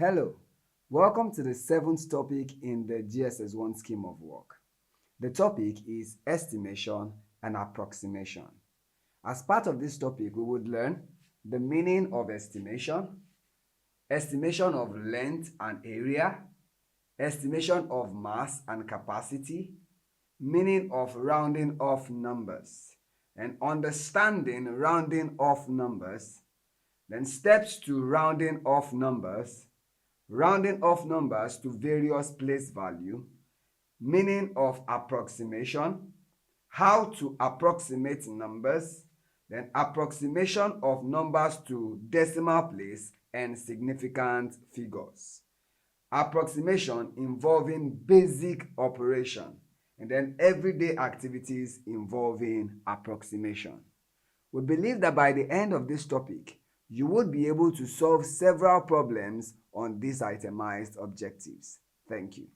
Hello, welcome to the seventh topic in the JSS1 scheme of work. The topic is estimation and approximation. As part of this topic, we would learn the meaning of estimation, estimation of length and area, estimation of mass and capacity, meaning of rounding off numbers, and understanding rounding off numbers, then steps to rounding off numbers to various place value, meaning of approximation, how to approximate numbers, then approximation of numbers to decimal place and significant figures. Approximation involving basic operation, and then everyday activities involving approximation. We believe that by the end of this topic, you would be able to solve several problems on these itemized objectives. Thank you.